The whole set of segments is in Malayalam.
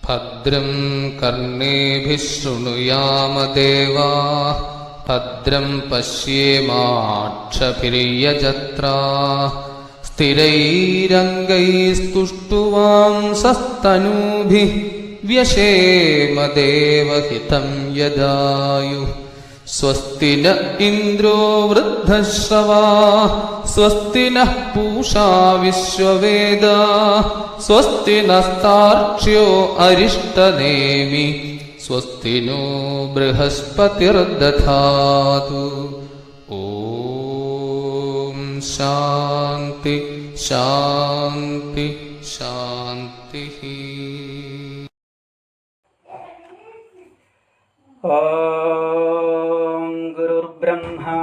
ഭദ്രം കർണേഭിഃ ശൃണുയാമ ദേവാഃ ഭദ്രം പശ്യേമാക്ഷഭിര്യജത്രാഃ സ്ഥിരൈരംഗൈസ്തുഷ്ടുവാംസസ്തനൂഭിः വ്യശേമ ദേവഹിതം യദായുഃ സ്വസ്തി ന ഇന്ദ്രോ വൃദ്ധശ്രവാഃ സ്വസ്തി നഃ പൂഷാ വിശ്വവേദാഃ സ്വസ്തി നസ്താർക്ഷ്യോ അരിഷ്ടനേമി സ്വസ്തി നോ ബൃഹസ്പതിർദധാതു. ഓം ശാന്തി ശാന്തി ശാന്തി. ഓം ഗുരുർബ്രഹ്മാ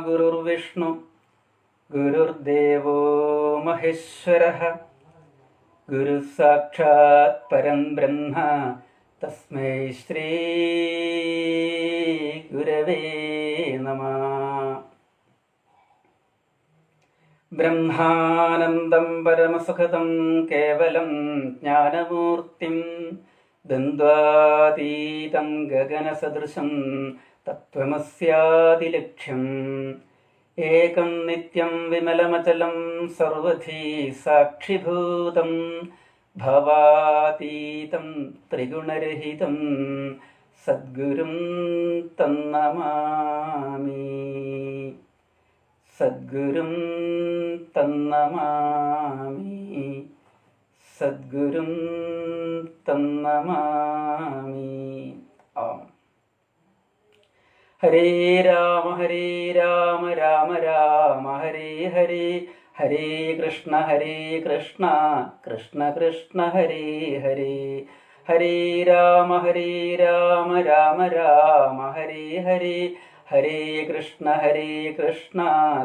ഗുരുർവിഷ്ണു ഗുരുർദേവോ മഹേശ്വരഃ ഗുരുസാക്ഷാത് പരം ബ്രഹ്മ തസ്മൈ ശ്രീ ഗുരവേ നമഃ. ബ്രഹ്മാനന്ദം പരമസുഖദം കേവലം ജ്ഞാനമൂർത്തിം ദ്വന്ദ്വാതീതം ഗഗനസദൃശം തത്വമസ്യാദിലക്ഷ്യം ഏകം നിത്യം വിമലമചലം സർവധി സാക്ഷിഭൂതം ഭവാതീതം ത്രിഗുണരഹിതം സദ്ഗുരും തന്നമാമി. സദ്ഗുരും തന്നമാമി. സദ്ഗുരും തന്നമാമി. ഓം. ഹരേ രാമ രാമ രാമ ഹരേ ഹരേ, ഹരേ കൃഷ്ണ കൃഷ്ണ കൃഷ്ണ ഹരേ ഹരേ. ഹരേ രാമ രാമ രാമ ഹരേ ഹരേ, ഹരേ കൃഷ്ണ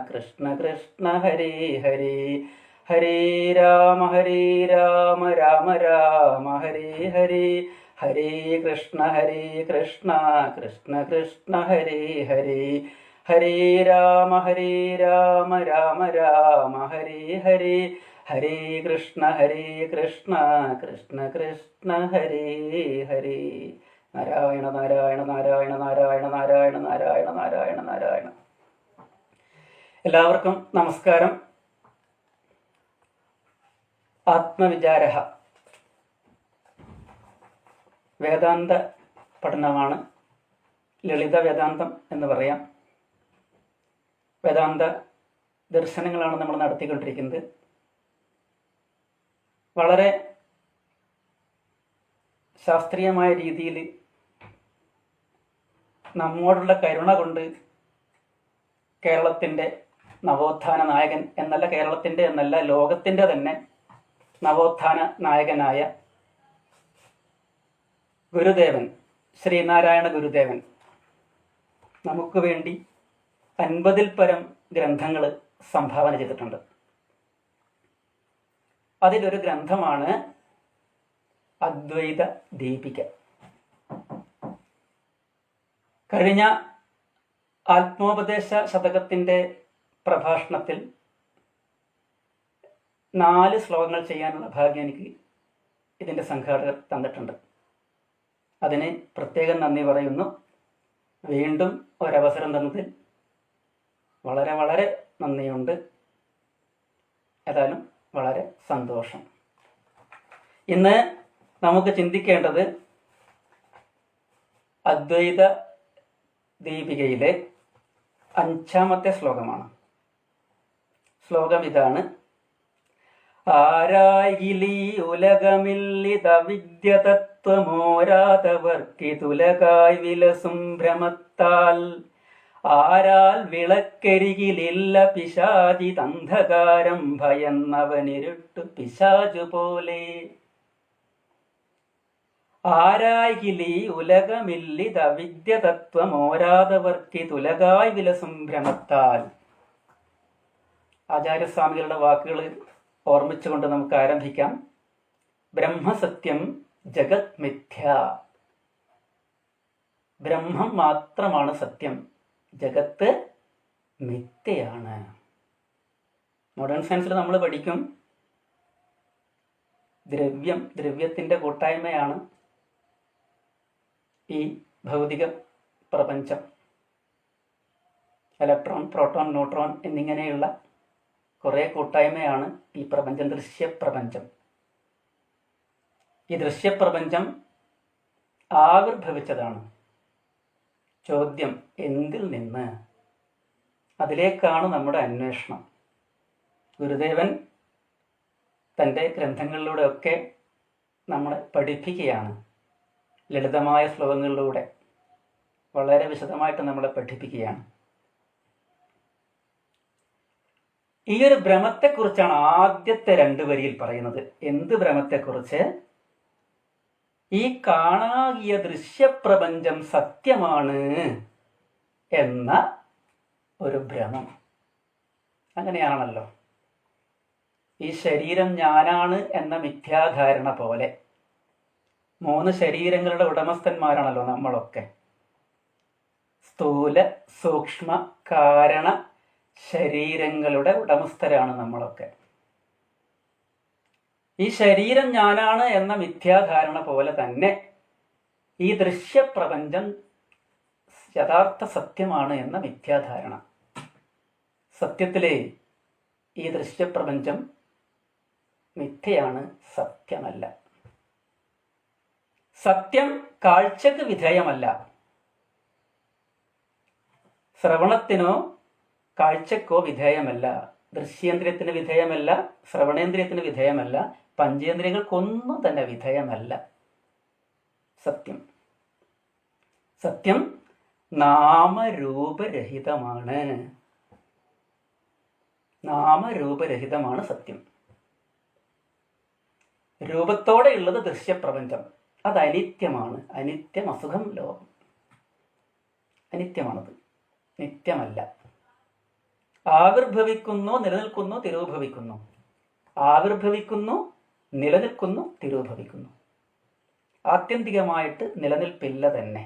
കൃഷ്ണ കൃഷ്ണ ഹരേ ഹരേ. ഹരേ രാമ രാമ രാമ ഹരേ ഹരേ, ഹരേ കൃഷ്ണ കൃഷ്ണ കൃഷ്ണ ഹരേ ഹരേ. ഹരേ രാമ രാമ രാമ ഹരേ ഹരേ, ഹരേ കൃഷ്ണ കൃഷ്ണ ഹരേ ഹരേ. നാരായണ നാരായണ നാരായണ നാരായണ നാരായണ നാരായണ നാരായണ നാരായണ. എല്ലാവർക്കും നമസ്കാരം. ആത്മവിചാരഃ വേദാന്ത പഠനമാണ്. ലളിത വേദാന്തം എന്ന് പറയാം. വേദാന്ത ദർശനങ്ങളാണ് നമ്മൾ നടത്തിക്കൊണ്ടിരിക്കുന്നത്. വളരെ ശാസ്ത്രീയമായ രീതിയിൽ നമ്മോടുള്ള കരുണ കൊണ്ട് കേരളത്തിൻ്റെ നവോത്ഥാന നായകൻ എന്നല്ല, കേരളത്തിൻ്റെ എന്നല്ല, ലോകത്തിൻ്റെ തന്നെ നവോത്ഥാന നായകനായ ഗുരുദേവൻ, ശ്രീനാരായണ ഗുരുദേവൻ നമുക്ക് വേണ്ടി 50-ൽ പരം ഗ്രന്ഥങ്ങൾ സംഭാവന ചെയ്തിട്ടുണ്ട്. അതിലൊരു ഗ്രന്ഥമാണ് അദ്വൈത ദീപിക. കഴിഞ്ഞ ആത്മോപദേശ ശതകത്തിൻ്റെ പ്രഭാഷണത്തിൽ 4 ശ്ലോകങ്ങൾ ചെയ്യാനുള്ള ഭാഗ്യം എനിക്ക് ഇതിൻ്റെ സംഘാടകർ തന്നിട്ടുണ്ട്. അതിന് പ്രത്യേകം നന്ദി പറയുന്നു. വീണ്ടും ഒരവസരം തന്നതിൽ വളരെ വളരെ നന്ദിയുണ്ട്. ഏതായാലും വളരെ സന്തോഷം. ഇന്ന് നമുക്ക് ചിന്തിക്കേണ്ടത് അദ്വൈത ദീപികയിലെ 5-ാമത്തെ ശ്ലോകമാണ്. ശ്ലോകം ഇതാണ്: ആരായിലീ ഉലകമില്ലിത വിദ്യതത്വമോരാതവർക്കിതുലകായി വിലസും ഭ്രമത്താൽ ആരാൽ വിളക്കരികിലില്ല പിശാചി തന്ധകാരം ഭയന്നവനിരുട്ടു പിശാചു പോലെ. ആരായിലീ ഉലകമില്ലിത വിദ്യതത്വമോരാതവർക്കിതുലകായി വിലസും ഭ്രമത്താൽ. ആചാര്യസ്വാമികളുടെ വാക്കുകൾ ഓർമ്മിച്ചുകൊണ്ട് നമുക്ക് ആരംഭിക്കാം. ബ്രഹ്മസത്യം ജഗത് മിഥ്യ. ബ്രഹ്മം മാത്രമാണ് സത്യം, ജഗത്ത് മിഥ്യയാണ്. മോഡേൺ സയൻസിൽ നമ്മൾ പഠിക്കും ദ്രവ്യത്തിൻ്റെ കൂട്ടായ്മയാണ് ഈ ഭൗതിക പ്രപഞ്ചം. ഇലക്ട്രോൺ, പ്രോട്ടോൺ, ന്യൂട്രോൺ എന്നിങ്ങനെയുള്ള കുറേ കൂട്ടായ്മയാണ് ഈ പ്രപഞ്ചം, ദൃശ്യപ്രപഞ്ചം. ഈ ദൃശ്യപ്രപഞ്ചം ആവിർഭവിച്ചതാണ്. ചോദ്യം എന്തിൽ നിന്ന്? അതിലേക്കാണ് നമ്മുടെ അന്വേഷണം. ഗുരുദേവൻ തൻ്റെ ഗ്രന്ഥങ്ങളിലൂടെയൊക്കെ നമ്മളെ പഠിപ്പിക്കുകയാണ്. ലളിതമായ ശ്ലോകങ്ങളിലൂടെ വളരെ വിശദമായിട്ട് നമ്മളെ പഠിപ്പിക്കുകയാണ്. ഈ ഒരു ഭ്രമത്തെക്കുറിച്ചാണ് ആദ്യത്തെ 2 വരിയിൽ പറയുന്നത്. എന്ത് ഭ്രമത്തെക്കുറിച്ച്? ഈ കാണാകിയ ദൃശ്യപ്രപഞ്ചം സത്യമാണ് എന്ന ഒരു ഭ്രമം. അങ്ങനെയാണല്ലോ ഈ ശരീരം ഞാനാണ് എന്ന മിഥ്യാധാരണ പോലെ 3 ശരീരങ്ങളുടെ ഉടമസ്ഥന്മാരാണല്ലോ നമ്മളൊക്കെ. സ്ഥൂല, സൂക്ഷ്മ, കാരണ ശരീരങ്ങളുടെ ഉടമസ്ഥരാണ് നമ്മളൊക്കെ. ഈ ശരീരം ഞാനാണ് എന്ന മിഥ്യാധാരണ പോലെ തന്നെ ഈ ദൃശ്യപ്രപഞ്ചം യഥാർത്ഥ സത്യമാണ് എന്ന മിഥ്യാധാരണ. സത്യത്തിലെ ഈ ദൃശ്യപ്രപഞ്ചം മിഥ്യയാണ്, സത്യമല്ല. സത്യം കാഴ്ചക്ക് വിധേയമല്ല. ശ്രവണത്തിനോ കാഴ്ചക്കോ വിധേയമല്ല. ദൃശ്യേന്ദ്രിയത്തിന് വിധേയമല്ല, ശ്രവണേന്ദ്രിയത്തിന് വിധേയമല്ല, പഞ്ചേന്ദ്രിയങ്ങൾക്കൊന്നും തന്നെ വിധേയമല്ല സത്യം. സത്യം നാമരൂപരഹിതമാണ്. നാമരൂപരഹിതമാണ് സത്യം. രൂപത്തോടെ ഉള്ളത് ദൃശ്യപ്രപഞ്ചം. അത് അനിത്യമാണ്. അനിത്യം, അസുഖം, ലോകം. അനിത്യമാണത്, നിത്യമല്ല. ആവിർഭവിക്കുന്നു, നിലനിൽക്കുന്നു, തിരോഭവിക്കുന്നു. ആവിർഭവിക്കുന്നു, നിലനിൽക്കുന്നു, തിരോഭവിക്കുന്നു. ആത്യന്തികമായിട്ട് നിലനിൽപ്പില്ല തന്നെ.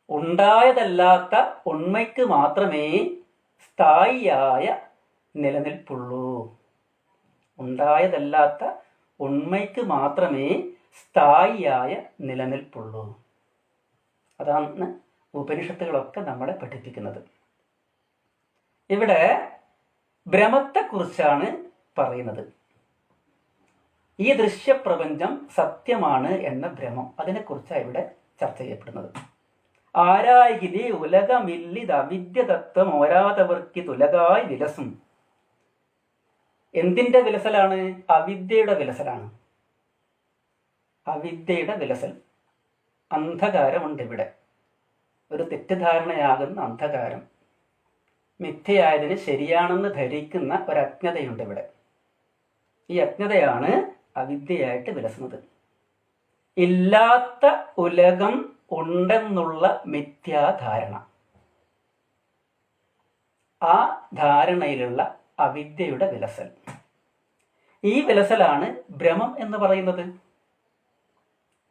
ഉണ്ടായതല്ലാത്ത ഉണ്മയ്ക്ക് മാത്രമേ സ്ഥായിയായ നിലനിൽപ്പുള്ളൂ. ഉണ്ടായതല്ലാത്ത ഉണ്മയ്ക്ക് മാത്രമേ സ്ഥായിയായ നിലനിൽപ്പുള്ളൂ. അതാണ് ഉപനിഷത്തുകളൊക്കെ നമ്മളെ പഠിപ്പിക്കുന്നത്. ഇവിടെ ഭ്രമത്തെക്കുറിച്ചാണ് പറയുന്നത്. ഈ ദൃശ്യപ്രപഞ്ചം സത്യമാണ് എന്ന ഭ്രമം, അതിനെക്കുറിച്ചാണ് ഇവിടെ ചർച്ച ചെയ്യപ്പെടുന്നത്. ആരായികിലി ഉലകമില്ലിത് അവിദ്യതത്വം ഓരാതവർക്കി തുലകായി വിലസും. എന്തിൻ്റെ വിലസലാണ്? അവിദ്യയുടെ വിലസലാണ്. അവിദ്യയുടെ വിലസൽ. അന്ധകാരമുണ്ട് ഇവിടെ. ഒരു തെറ്റിദ്ധാരണയാകുന്ന അന്ധകാരം. മിഥ്യയായതിന് ശരിയാണെന്ന് ധരിക്കുന്ന ഒരു അജ്ഞതയുണ്ട് ഇവിടെ. ഈ അജ്ഞതയാണ് അവിദ്യയായിട്ട് വിലസുന്നത്. ഇല്ലാത്ത ഉലകം ഉണ്ടെന്നുള്ള മിഥ്യാധാരണ. ആ ധാരണയിലുള്ള അവിദ്യയുടെ വിലസൽ. ഈ വിലസലാണ് ഭ്രമം എന്ന് പറയുന്നത്.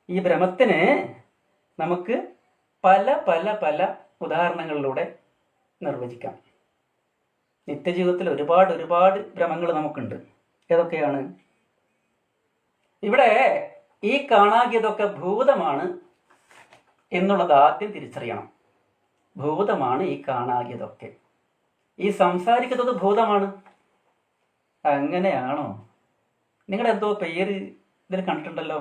ഈ ഭ്രമത്തിന് നമുക്ക് പല പല പല ഉദാഹരണങ്ങളിലൂടെ നിർവചിക്കാം. നിത്യജീവിതത്തിൽ ഒരുപാട് ഭ്രമങ്ങൾ നമുക്കുണ്ട്. ഏതൊക്കെയാണ്? ഇവിടെ ഈ കാണാകിയതൊക്കെ ഭൂതമാണ് എന്നുള്ളത് ആദ്യം തിരിച്ചറിയണം. ഭൂതമാണ് ഈ കാണാകിയതൊക്കെ. ഈ സംസാരിക്കുന്നത് ഭൂതമാണ്. അങ്ങനെയാണോ? നിങ്ങളെന്തോ പേര് ഇതിൽ കണ്ടിട്ടുണ്ടല്ലോ,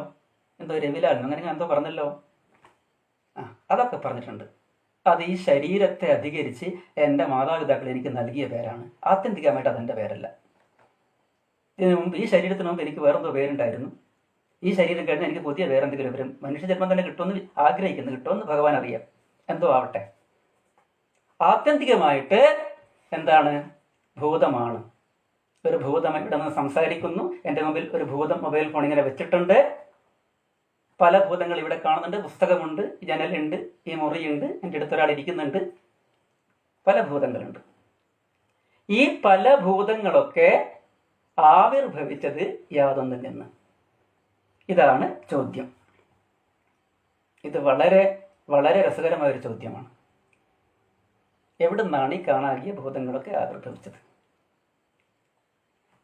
എന്തോ രവിലാൽ, അങ്ങനെ എന്തോ പറഞ്ഞല്ലോ. അതൊക്കെ പറഞ്ഞിട്ടുണ്ട്. അത് ഈ ശരീരത്തെ അധികരിച്ച് എൻ്റെ മാതാപിതാക്കൾ എനിക്ക് നൽകിയ പേരാണ്. ആത്യന്തികമായിട്ട് അതെൻ്റെ പേരല്ല. ഇതിനു മുമ്പ്, ഈ ശരീരത്തിന് മുമ്പ് എനിക്ക് വേറെന്തോ പേരുണ്ടായിരുന്നു. ഈ ശരീരം കഴിഞ്ഞാൽ എനിക്ക് പുതിയ വേറെന്തെങ്കിലും വരും. മനുഷ്യജന്മം തന്നെ കിട്ടുമെന്ന് ആഗ്രഹിക്കുന്നു. കിട്ടുമെന്ന് ഭഗവാൻ അറിയാം. എന്തോ ആവട്ടെ. ആത്യന്തികമായിട്ട് എന്താണ്? ഭൂതമാണ്. ഒരു ഭൂതം ഇവിടെ നിന്ന് സംസാരിക്കുന്നു. എൻ്റെ മുമ്പിൽ ഒരു ഭൂതം മൊബൈൽ ഫോൺ ഇങ്ങനെ വെച്ചിട്ടുണ്ട്. പല ഭൂതങ്ങൾ ഇവിടെ കാണുന്നുണ്ട്. പുസ്തകമുണ്ട്, ജനലുണ്ട്, ഈ മുറിയുണ്ട്, എൻ്റെ അടുത്തൊരാൾ ഇരിക്കുന്നുണ്ട്. പല ഭൂതങ്ങളുണ്ട്. ഈ പല ഭൂതങ്ങളൊക്കെ ആവിർഭവിച്ചത് യാതൊന്നിൽ നിന്ന്? ഇതാണ് ചോദ്യം. ഇത് വളരെ വളരെ രസകരമായൊരു ചോദ്യമാണ്. എവിടെ നിന്നാണ് ഈ കാണാകിയ ഭൂതങ്ങളൊക്കെ ആവിർഭവിച്ചത്?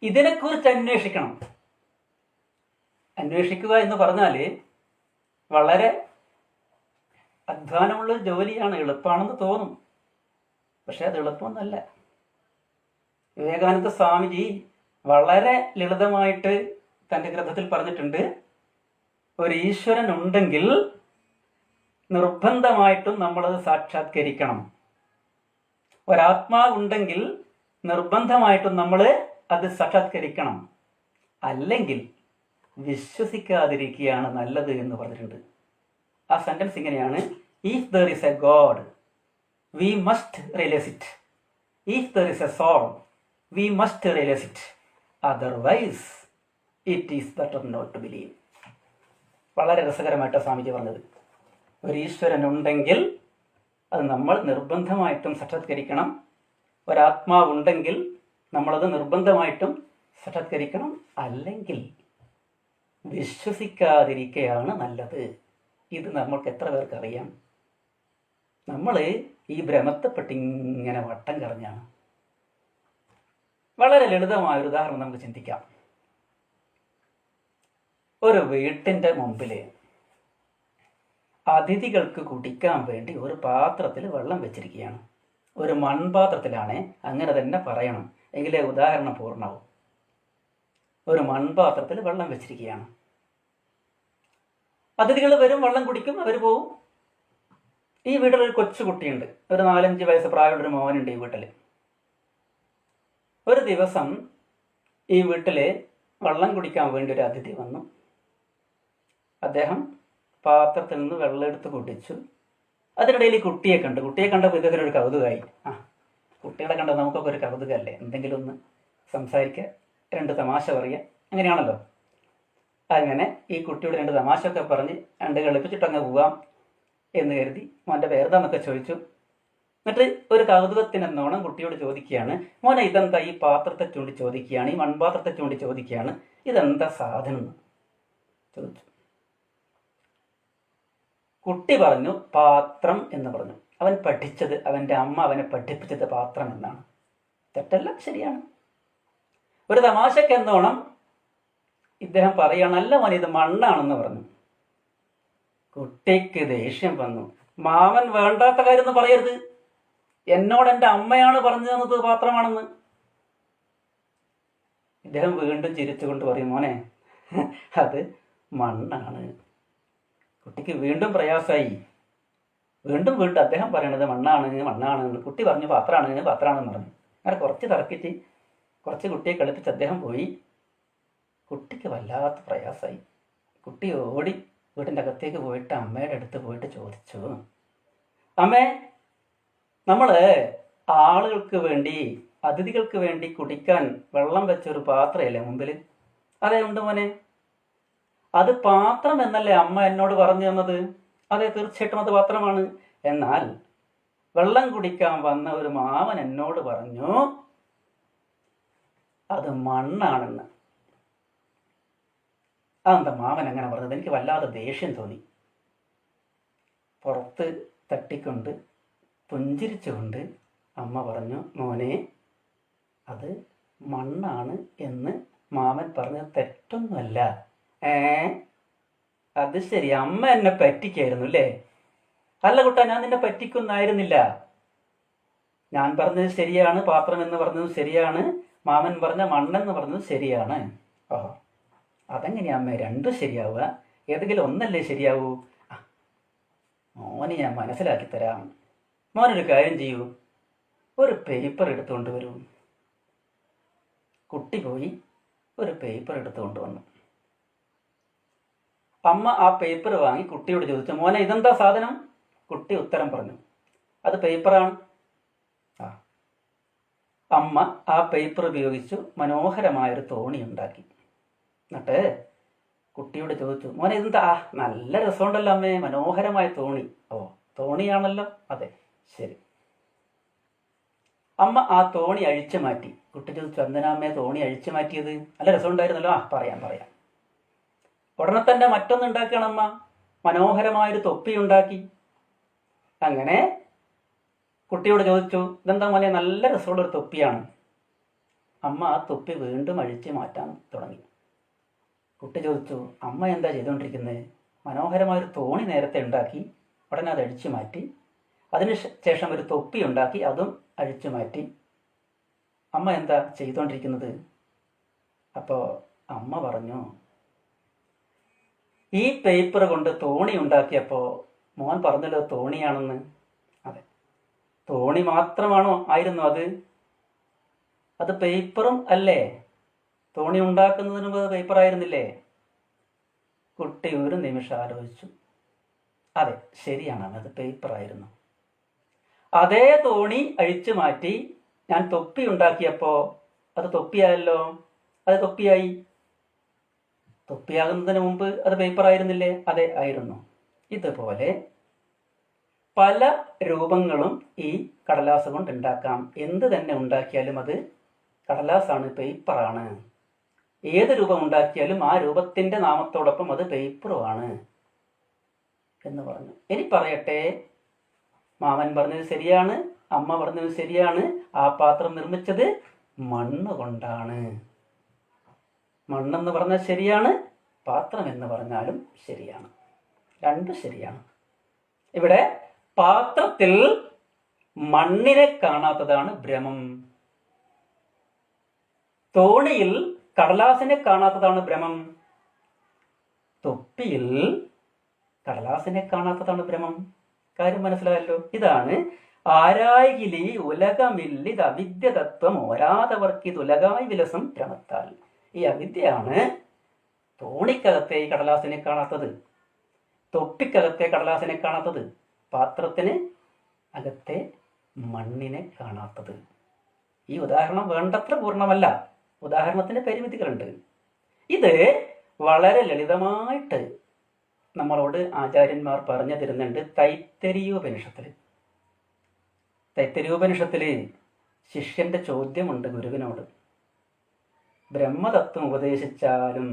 ഇതിനെക്കുറിച്ച് അന്വേഷിക്കണം. അന്വേഷിക്കുക എന്ന് പറഞ്ഞാൽ വളരെ അധ്വാനമുള്ള ജോലിയാണ്, എളുപ്പമാണെന്ന് തോന്നും. പക്ഷെ അത് എളുപ്പമൊന്നുമല്ല. വിവേകാനന്ദ സ്വാമിജി വളരെ ലളിതമായിട്ട് തൻ്റെ ഗ്രന്ഥത്തിൽ പറഞ്ഞിട്ടുണ്ട്, ഒരു ഈശ്വരൻ ഉണ്ടെങ്കിൽ നിർബന്ധമായിട്ടും നമ്മളത് സാക്ഷാത്കരിക്കണം. ഒരാത്മാവുണ്ടെങ്കിൽ നിർബന്ധമായിട്ടും നമ്മൾ അത് സാക്ഷാത്കരിക്കണം. അല്ലെങ്കിൽ വിശ്വസിക്കാതിരിക്കുകയാണ് നല്ലത് എന്ന് പറഞ്ഞിട്ടുണ്ട്. ആ സെന്റൻസ് ഇങ്ങനെയാണ്: if there is a God we must realise it. If there is a soul we must realise it. Otherwise it is better not to believe. വളരെ രസകരമായിട്ടാണ് സ്വാമിജി പറഞ്ഞത്. ഒരു ഈശ്വരൻ ഉണ്ടെങ്കിൽ അത് നമ്മൾ നിർബന്ധമായിട്ടും സാക്ഷാത്കരിക്കണം. ഒരാത്മാവുണ്ടെങ്കിൽ നമ്മളത് നിർബന്ധമായിട്ടും സാക്ഷാത്കരിക്കണം. അല്ലെങ്കിൽ വിശ്വസിക്കാതിരിക്കുകയാണ് നല്ലത്. ഇത് നമ്മൾക്ക് എത്ര പേർക്ക് അറിയാം? നമ്മൾ ഈ ഭ്രമത്തെപ്പെട്ടിങ്ങനെ വട്ടം കറഞ്ഞാണ്. വളരെ ലളിതമായൊരു ഉദാഹരണം നമുക്ക് ചിന്തിക്കാം. ഒരു വീട്ടിൻ്റെ മുമ്പിൽ അതിഥികൾക്ക് കുടിക്കാൻ വേണ്ടി ഒരു പാത്രത്തിൽ വെള്ളം വെച്ചിരിക്കുകയാണ്. ഒരു മൺപാത്രത്തിലാണ്, അങ്ങനെ തന്നെ പറയണം, എങ്കിലേ ഉദാഹരണം പൂർണ്ണമാവും. ഒരു മൺപാത്രത്തിൽ വെള്ളം വെച്ചിരിക്കുകയാണ്. അതിഥികൾ വരും, വെള്ളം കുടിക്കും, അവർ പോവും. ഈ വീട്ടിലൊരു കൊച്ചുകുട്ടിയുണ്ട്, ഒരു 4-5 വയസ്സ് പ്രായമുള്ളൊരു മോനുണ്ട് ഈ വീട്ടിൽ. ഒരു ദിവസം ഈ വീട്ടിൽ വെള്ളം കുടിക്കാൻ വേണ്ടി ഒരു അതിഥി വന്നു. അദ്ദേഹം പാത്രത്തിൽ നിന്ന് വെള്ളം എടുത്ത് കുടിച്ചു. അതിനിടയിൽ കുട്ടിയെ കണ്ടപ്പോൾ ഇദ്ദേഹത്തിനൊരു കൗതുകമായി. കുട്ടികളെ കണ്ട നമുക്കൊക്കെ ഒരു കൗതുകമല്ലേ, എന്തെങ്കിലും ഒന്ന് സംസാരിക്കുക, 2 തമാശ പറയുക, അങ്ങനെയാണല്ലോ. അങ്ങനെ ഈ കുട്ടിയോട് 2 തമാശയൊക്കെ പറഞ്ഞ് 2 കളിപ്പിച്ചിട്ടങ്ങ് പോവാം എന്ന് കരുതി മോൻ്റെ പേരെന്താന്നൊക്കെ ചോദിച്ചു. എന്നിട്ട് ഒരു കൗതുകത്തിനെന്നോണം കുട്ടിയോട് ചോദിക്കുകയാണ്, മോനെ ഇതെന്താ? ഈ പാത്രത്തെ ചൂണ്ടി ചോദിക്കുകയാണ്, ഈ മൺപാത്രത്തെ ചൂണ്ടി ചോദിക്കുകയാണ്, ഇതെന്താ സാധനം എന്ന് ചോദിച്ചു. കുട്ടി പറഞ്ഞു പാത്രം എന്ന് പറഞ്ഞു. അവൻ പഠിച്ചത്, അവൻ്റെ അമ്മ അവനെ പഠിപ്പിച്ചത് പാത്രം എന്നാണ്. തെറ്റല്ല, ശരിയാണ്. ഒരു തമാശക്ക് എന്നോണം ഇദ്ദേഹം പറയുകയാണ്, അല്ല മോനെ ഇത് മണ്ണാണെന്ന് പറഞ്ഞു. കുട്ടിക്ക് ദേഷ്യം വന്നു. മാമൻ വേണ്ടാത്ത കാര്യം ഒന്നും പറയരുത്, എന്നോട് എൻ്റെ അമ്മയാണ് പറഞ്ഞു തന്നത് പാത്രമാണെന്ന്. ഇദ്ദേഹം വീണ്ടും ചിരിച്ചുകൊണ്ട് പറയും, മോനെ അത് മണ്ണാണ്. കുട്ടിക്ക് വീണ്ടും പ്രയാസമായി. വീണ്ടും അദ്ദേഹം പറയണത് മണ്ണാണെന്ന്. കുട്ടി പറഞ്ഞു പാത്രമാണെന്ന് പറഞ്ഞു. അങ്ങനെ കുറച്ച് തർക്കിച്ച് കുറച്ച് കുട്ടിയെ കളിപ്പിച്ച് അദ്ദേഹം പോയി. കുട്ടിക്ക് വല്ലാത്ത പ്രയാസമായി. കുട്ടി ഓടി വീട്ടിൻ്റെ അകത്തേക്ക് പോയിട്ട് അമ്മയുടെ അടുത്ത് പോയിട്ട് ചോദിച്ചു, അമ്മേ, നമ്മൾ ആളുകൾക്ക് വേണ്ടി, അതിഥികൾക്ക് വേണ്ടി കുടിക്കാൻ വെള്ളം വെച്ചൊരു പാത്രമല്ലേ മുമ്പിൽ? അതേ ഉണ്ട് മോനെ. അത് പാത്രം എന്നല്ലേ അമ്മ എന്നോട് പറഞ്ഞു തന്നത്? അതെ, തീർച്ചയായിട്ടും അത് പാത്രമാണ്. എന്നാൽ വെള്ളം കുടിക്കാൻ വന്ന ഒരു മാമൻ എന്നോട് പറഞ്ഞു അത് മണ്ണാണെന്ന്. അതെന്താ മാമൻ അങ്ങനെ പറഞ്ഞത്? എനിക്ക് വല്ലാതെ ദേഷ്യം തോന്നി. പുറത്ത് തട്ടിക്കൊണ്ട് പുഞ്ചിരിച്ചുകൊണ്ട് അമ്മ പറഞ്ഞു, മോനെ അത് മണ്ണാണ് എന്ന് മാമൻ പറഞ്ഞത് തെറ്റൊന്നുമല്ല. അത് ശരി, അമ്മ എന്നെ പറ്റിക്കായിരുന്നു അല്ലേ? അല്ല കുട്ടാ, ഞാൻ നിന്നെ പറ്റിക്കൊന്നായിരുന്നില്ല. ഞാൻ പറഞ്ഞത് ശരിയാണ്, പാത്രം എന്ന് പറഞ്ഞത് ശരിയാണ്, മാമൻ പറഞ്ഞ മണ്ണെന്ന് പറഞ്ഞത് ശരിയാണ്. ഓഹോ, അതെങ്ങനെയാ അമ്മ രണ്ടും ശരിയാവുക? ഏതെങ്കിലും ഒന്നല്ലേ ശരിയാവൂ? മോനെ ഞാൻ മനസ്സിലാക്കി തരാം. മോനൊരു കാര്യം ചെയ്യൂ, ഒരു പേപ്പർ എടുത്തുകൊണ്ട് വരൂ. കുട്ടി പോയി ഒരു പേപ്പർ എടുത്തുകൊണ്ട് വന്നു. അമ്മ ആ പേപ്പർ വാങ്ങി കുട്ടിയോട് ചോദിച്ചു, മോനെ ഇതെന്താ സാധനം? കുട്ടി ഉത്തരം പറഞ്ഞു, അത് പേപ്പറാണ്. അമ്മ ആ പേപ്പർ ഉപയോഗിച്ചു മനോഹരമായൊരു തോണി ഉണ്ടാക്കി. എന്നിട്ട് കുട്ടിയോട് ചോദിച്ചു, മോനെ ഇതെന്താ? നല്ല രസമുണ്ടല്ലോ അമ്മേ, മനോഹരമായ തോണി. ഓ, തോണിയാണല്ലോ, അതെ, ശരി. അമ്മ ആ തോണി അഴിച്ചു മാറ്റി. കുട്ടി ചോദിച്ചു, എന്തിനാ അമ്മേ തോണി അഴിച്ചു മാറ്റിയത്? നല്ല രസമുണ്ടായിരുന്നല്ലോ. പറയാം. ഉടനെ തന്നെ മറ്റൊന്നുണ്ടാക്കുകയാണ് അമ്മ. മനോഹരമായൊരു തൊപ്പി ഉണ്ടാക്കി. അങ്ങനെ കുട്ടിയോട് ചോദിച്ചു, ഇതെന്താ മോനെ, നല്ല രസമുള്ളൊരു തൊപ്പിയാണ്. അമ്മ ആ തൊപ്പി വീണ്ടും അഴിച്ച് മാറ്റാൻ തുടങ്ങി. കുട്ടി ചോദിച്ചു, അമ്മ എന്താ ചെയ്തുകൊണ്ടിരിക്കുന്നത്? മനോഹരമായൊരു തോണി നേരത്തെ ഉണ്ടാക്കി, ഉടനെ അത് അഴിച്ചു മാറ്റി. അതിന് ശേഷം ഒരു തൊപ്പി ഉണ്ടാക്കി, അതും അഴിച്ചു മാറ്റി. അമ്മ എന്താ ചെയ്തുകൊണ്ടിരിക്കുന്നത്? അപ്പോൾ അമ്മ പറഞ്ഞു, ഈ പേപ്പർ കൊണ്ട് തോണി ഉണ്ടാക്കിയപ്പോൾ മോൻ പറഞ്ഞല്ലോ തോണിയാണെന്ന്. അതെ, തോണി മാത്രമാണോ ആയിരുന്നു അത്? അത് പേപ്പറും അല്ലേ? തോണി ഉണ്ടാക്കുന്നതിന് മുമ്പ് പേപ്പർ ആയിരുന്നില്ലേ? കുട്ടി ഒരു നിമിഷം ആലോചിച്ചു. അതെ, ശരിയാണ്, അത് പേപ്പറായിരുന്നു. അതേ തോണി അഴിച്ചു മാറ്റി ഞാൻ തൊപ്പി ഉണ്ടാക്കിയപ്പോൾ അത് തൊപ്പിയായല്ലോ. അത് തൊപ്പിയായി. തൊപ്പിയാകുന്നതിന് മുമ്പ് അത് പേപ്പറായിരുന്നില്ലേ? അതെ, ആയിരുന്നു. ഇതുപോലെ പല രൂപങ്ങളും ഈ കടലാസ് കൊണ്ട് ഉണ്ടാക്കാം. എന്ത് തന്നെ ഉണ്ടാക്കിയാലും അത് കടലാസാണ്, പേപ്പറാണ്. ഏത് രൂപം ഉണ്ടാക്കിയാലും ആ രൂപത്തിൻ്റെ നാമത്തോടൊപ്പം അത് പേപ്പറുമാണ് എന്ന് പറഞ്ഞു. ഇനി പറയട്ടെ, മാമൻ പറഞ്ഞത് ശരിയാണ്, അമ്മ പറഞ്ഞത് ശരിയാണ്. ആ പാത്രം നിർമ്മിച്ചത് മണ്ണ് കൊണ്ടാണ്. മണ്ണെന്ന് പറഞ്ഞാൽ ശരിയാണ്, പാത്രം എന്ന് പറഞ്ഞാലും ശരിയാണ്. രണ്ടും ശരിയാണ്. ഇവിടെ പാത്രത്തിൽ മണ്ണിനെ കാണാത്തതാണ് ഭ്രമം. തോണിയിൽ കടലാസിനെ കാണാത്തതാണ് ഭ്രമം. തൊപ്പിയിൽ കടലാസിനെ കാണാത്തതാണ് ഭ്രമം. കാര്യം മനസ്സിലായല്ലോ? ഇതാണ് ആരായികിലി ഉലകമില്ലിത് അവിദ്യ തത്വം ഓരാതവർക്കിത് ഉലകായി വിലസം ഭ്രമത്താൽ. ഈ അവിദ്യയാണ് തോണിക്കകത്തെ ഈ കടലാസിനെ കാണാത്തത്, തൊപ്പിക്കകത്തെ കടലാസിനെ കാണാത്തത്, പാത്രത്തിന് അകത്തെ മണ്ണിനെ കാണാത്തത്. ഈ ഉദാഹരണം വേണ്ടത്ര പൂർണ്ണമല്ല, ഉദാഹരണത്തിന് പരിമിതികളുണ്ട്. ഇത് വളരെ ലളിതമായിട്ട് നമ്മളോട് ആചാര്യന്മാർ പറഞ്ഞു തരുന്നുണ്ട് തൈത്തരീയോപനിഷത്തിൽ. തൈത്തരീയോപനിഷത്തിൽ ശിഷ്യന്റെ ചോദ്യമുണ്ട് ഗുരുവിനോട്, ബ്രഹ്മതത്വം ഉപദേശിച്ചാലും